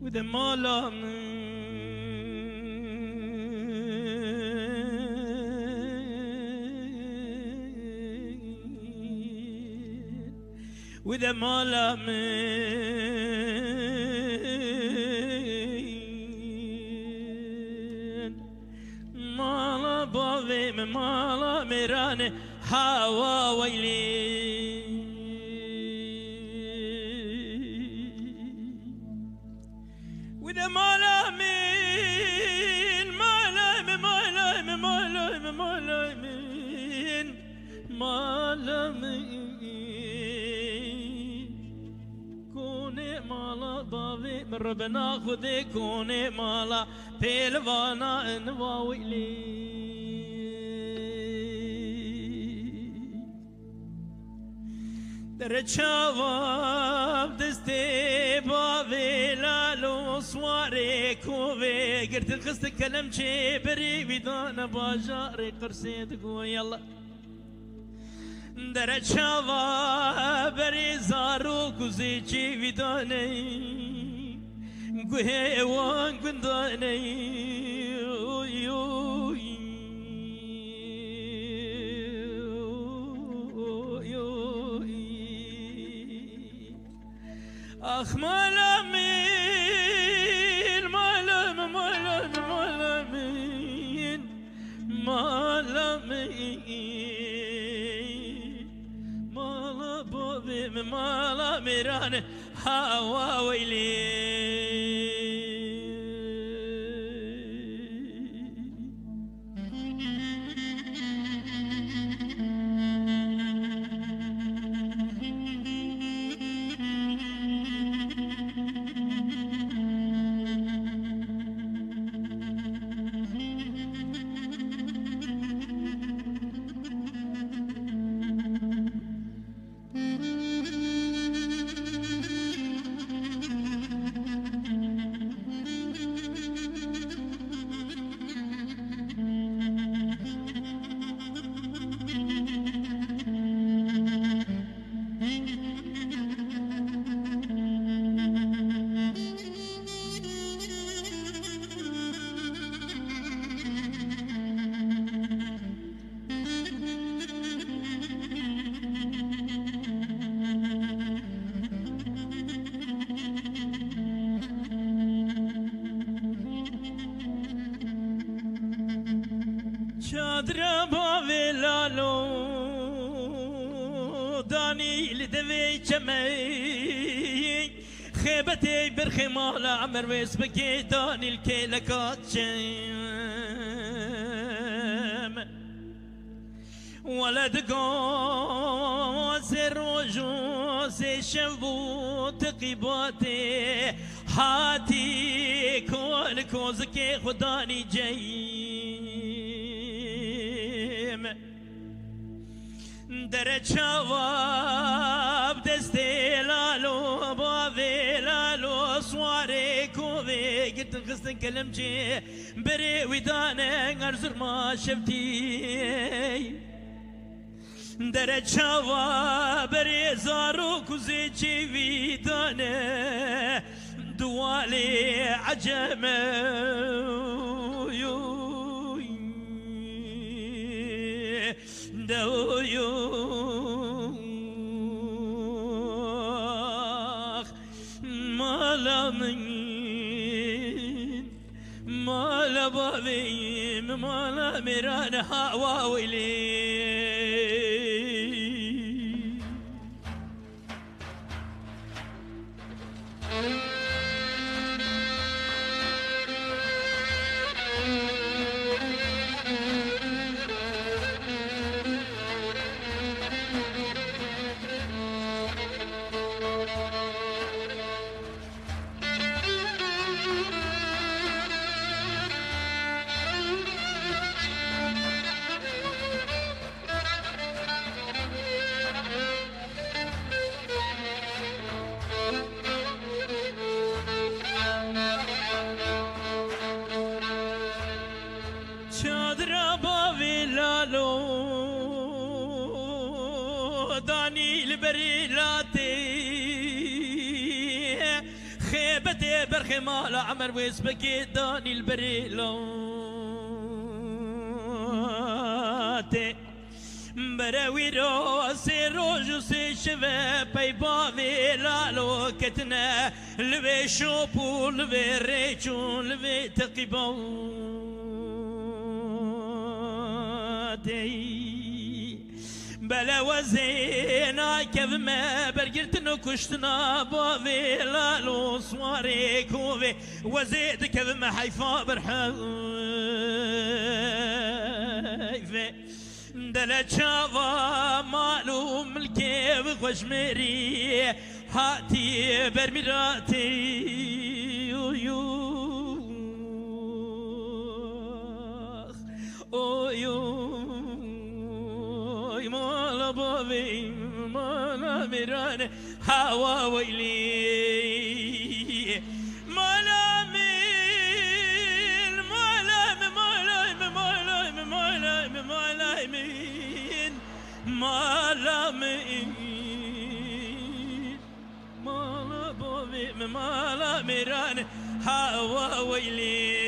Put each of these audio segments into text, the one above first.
وده مالا وده مالا مالا بابي مالا ميراني حوا ويلي وده مالا من مالا من مالا من مالا من مالا من مالا من كوني مالا بابي من ربنا خذي كوني مالا بيلوانا انواويلي در چاوام دستی باوی لالو سواری کوی گرت خست کلم چه بری ویدان باجاری قرسید گو یلا در چاوا بری زارو گوزی چی ویدانی گوه وان گندانی آخ مالا مین مالا مالا مالا مین مالا مین مالا بابی مالا میرانه هوا ویلی چادر باوی لالو دانی لدوی چمی خیبتی برخی مالا عمر ویسبکی دانی الکیلکات چم ولد قوز روجوز شنبو تقیباتی هاتی کل کوزکی خدانی جیم در چواب دستی لالو باوی لالو سواری کووی گرت خستن کلم چی بری ویدانه ارزر ما شفتی در چواب ریزارو کوزی چی ویدانه دوالي عجمه دويوخ مالا من مالا بابي مالا ميران هواويلي چادر باوی لالو دانی لبری لاتی خیبت برخ مال عمر ويسبكي داني البريلاتي براوي روسي روجو سي شفا باي باوي لالو كتنا لبي شوبو لبي ريشو لبي تقيبو بلا وزينا كيف ما برقلتنا كشتنا بابي لالو صواري كوفي وزيد كيف ما حيفا برحيفي دلا شافا مالو ملكي بخوش مري هاتي برميراتي مالا بابي مالا ميران هوا ويلي مالا مين مالا مالا مالا مالا مالا مين مالا مين مالا بابي مالا ميران هوا ويلي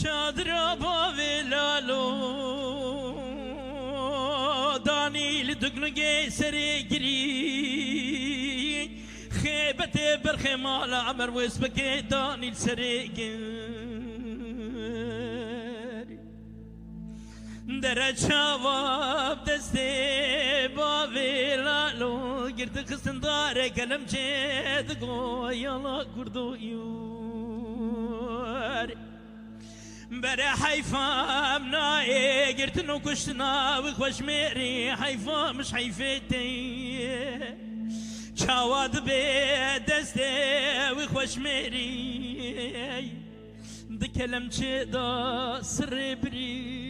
چادر باوی لالو دانی لدقنقی سری گری خیبت برخ مال عمر واسبکی دانی سری گری در چواب دسته باوی لالو گرد خستن داره کلم چه دگو یالا گردو یور برا حيفا مناي قلت انه كشتنا وخوش ميري حيفا مش حيفتي شاواد بدستي وخوش ميري دكلم دا سر بري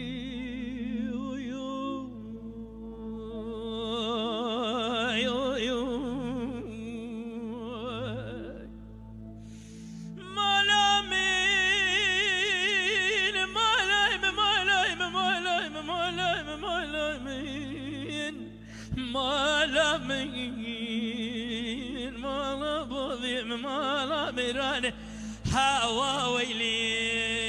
مالا مين مالا بضيم مالا ميران هوا ويلي